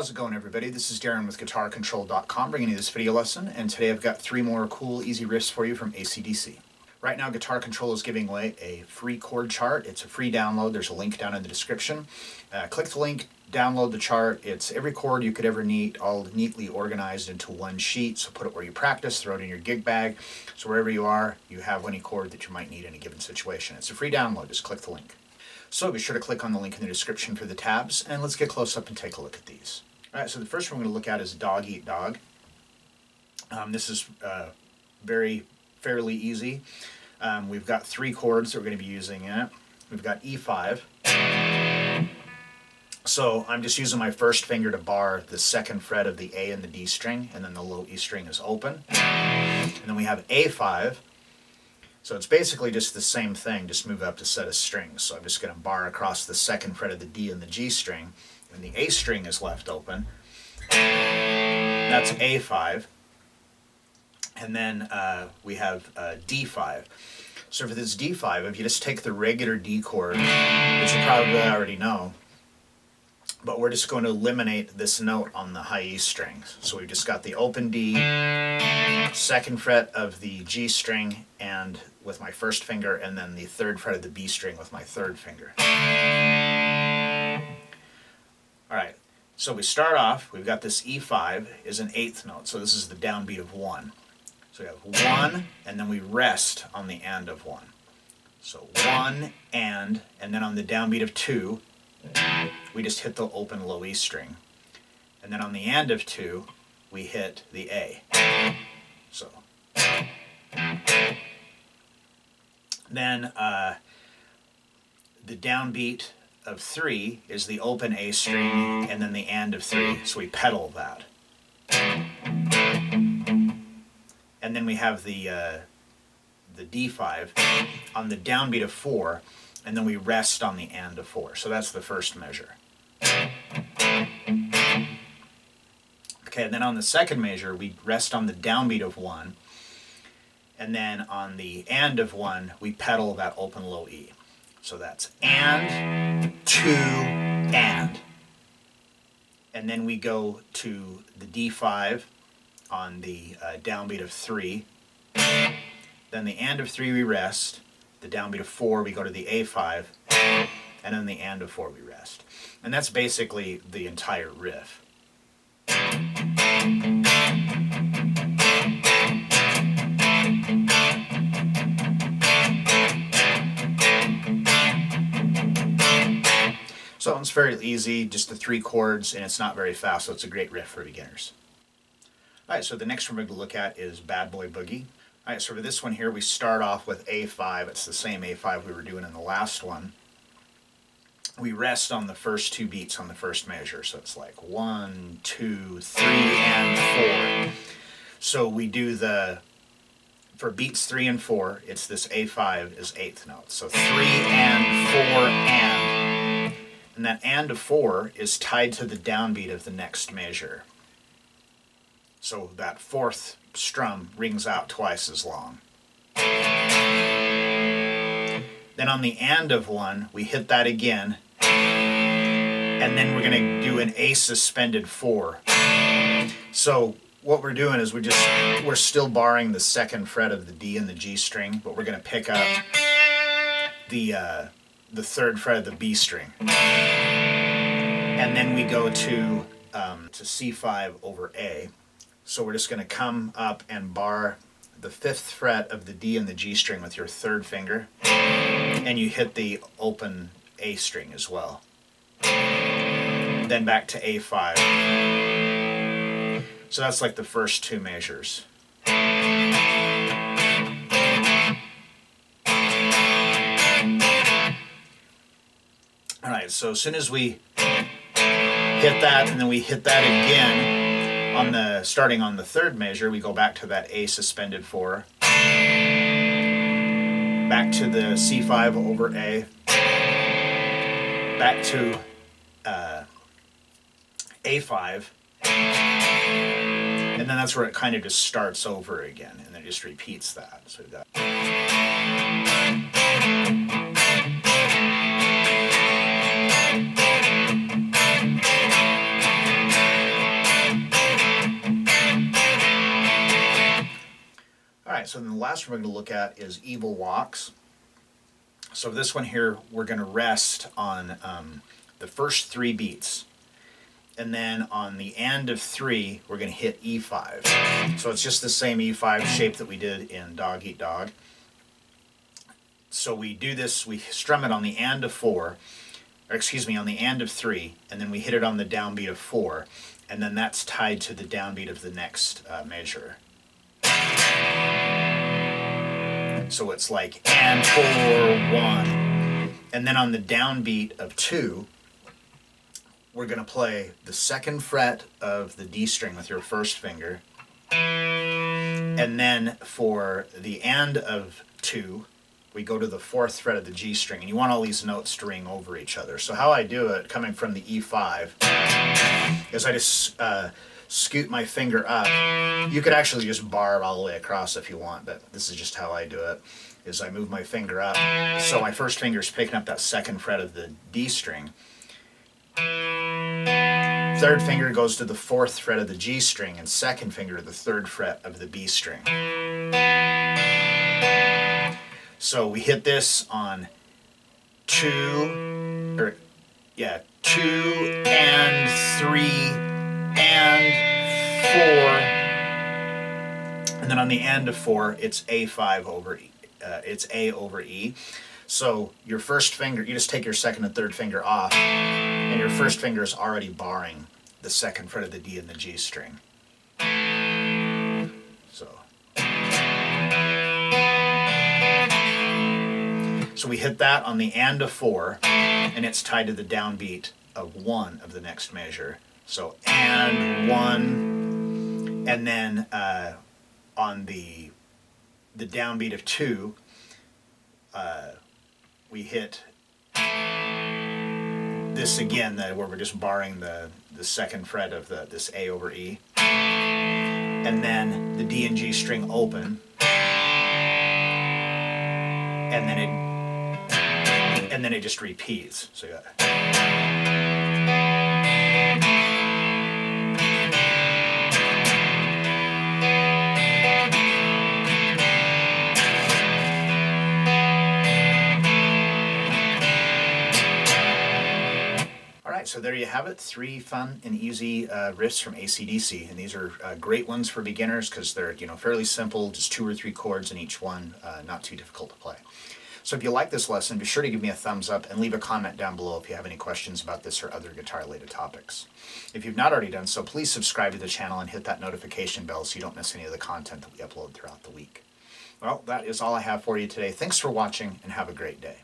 How's it going, everybody? This is Darrin with GuitarControl.com bringing you this video lesson, and today I've got 3 more cool, easy riffs for you from AC/DC. Right now, Guitar Control is giving away a free chord chart. It's a free download. There's a link down in the description. Click the link, download the chart. It's every chord you could ever need, all neatly organized into one sheet. So put it where you practice, throw it in your gig bag. So wherever you are, you have any chord that you might need in a given situation. It's a free download. Just click the link. So be sure to click on the link in the description for the tabs, and let's get close up and take a look at these. All right, so the first one we're going to look at is Dog Eat Dog. This is fairly easy. We've got 3 chords that we're going to be using in it. We've got E5. So I'm just using my first finger to bar the 2nd fret of the A and the D string, and then the low E string is open. And then we have A5. So it's basically just the same thing, just move up a set of strings. So I'm just going to bar across the 2nd fret of the D and the G string, and the A string is left open. That's A5. And then we have D5. So for this D5, if you just take the regular D chord, which you probably already know, but we're just going to eliminate this note on the high E strings. So we've just got the open D, 2nd fret of the G string and with my first finger, and then the 3rd fret of the B string with my 3rd finger. Alright, so we start off, we've got this E5 is an 8th note, so this is the downbeat of 1. So we have 1, and then we rest on the and of 1. So 1, and then on the downbeat of 2, we just hit the open low E string. And then on the and of 2, we hit the A. So then the downbeat of 3 is the open A string, and then the and of 3, so we pedal that. And then we have the D5 on the downbeat of 4, and then we rest on the and of 4. So that's the first measure. Okay, and then on the second measure, we rest on the downbeat of 1, and then on the and of 1, we pedal that open low E. So that's and, 2, and. And then we go to the D5 on the downbeat of 3. Then the and of 3 we rest. The downbeat of 4 we go to the A5. And then the and of 4 we rest. And that's basically the entire riff. So it's very easy, just the 3 chords, and it's not very fast, so it's a great riff for beginners. Alright, so the next one we're going to look at is Bad Boy Boogie. Alright, so for this one here, we start off with A5. It's the same A5 we were doing in the last one. We rest on the first 2 beats on the first measure, so it's like 1, 2, 3, and 4. So we do for beats 3 and 4, it's this A5 is 8th note. So 3 and 4 and. And that and of 4 is tied to the downbeat of the next measure. So that 4th strum rings out twice as long. Then on the and of 1, we hit that again, and then we're going to do an A suspended 4. So what we're doing is we're still barring the 2nd fret of the D and the G string, but we're going to pick up the 3rd fret of the B string. And then we go to C5 over A. So we're just going to come up and bar the 5th fret of the D and the G string with your 3rd finger, and you hit the open A string as well. Then back to A5. So that's like the first 2 measures. Alright, so as soon as we hit that, and then we hit that again, starting on the 3rd measure, we go back to that A suspended 4, back to the C5 over A, back to A5, and then that's where it kind of just starts over again, and then it just repeats that. So we've got Alright, so then the last one we're going to look at is Evil Walks. So this one here, we're going to rest on the first 3 beats. And then on the end of 3, we're going to hit E5. So it's just the same E5 shape that we did in Dog Eat Dog. So we do this, we strum it on the end of 4, or excuse me, on the end of 3, and then we hit it on the downbeat of 4, and then that's tied to the downbeat of the next measure. So it's like and 4, 1, and then on the downbeat of 2, we're going to play the 2nd fret of the D string with your first finger, and then for the end of 2, we go to the 4th fret of the G string, and you want all these notes to ring over each other. So how I do it, coming from the E5, is I just scoot my finger up. You could actually just bar all the way across if you want, but this is just how I do it, is I move my finger up. So my first finger is picking up that 2nd fret of the D string. 3rd finger goes to the 4th fret of the G string, and 2nd finger to the 3rd fret of the B string. So we hit this on 2 and 3 and 4, and then on the end of 4, it's A5 over E. It's A over E. So your first finger, you just take your 2nd and 3rd finger off, and your first finger is already barring the 2nd fret of the D and the G string. So we hit that on the and of 4, and it's tied to the downbeat of 1 of the next measure. So and 1, and then on the downbeat of 2, we hit this again, where we're just barring the 2nd fret of this A over E, and then the D and G string open, and then it just repeats. So you got so there you have it, 3 fun and easy riffs from AC/DC, and these are great ones for beginners because they're fairly simple, just 2 or 3 chords in each one, not too difficult to play. So if you like this lesson, be sure to give me a thumbs up and leave a comment down below if you have any questions about this or other guitar-related topics. If you've not already done so, please subscribe to the channel and hit that notification bell so you don't miss any of the content that we upload throughout the week. Well, that is all I have for you today. Thanks for watching, and have a great day.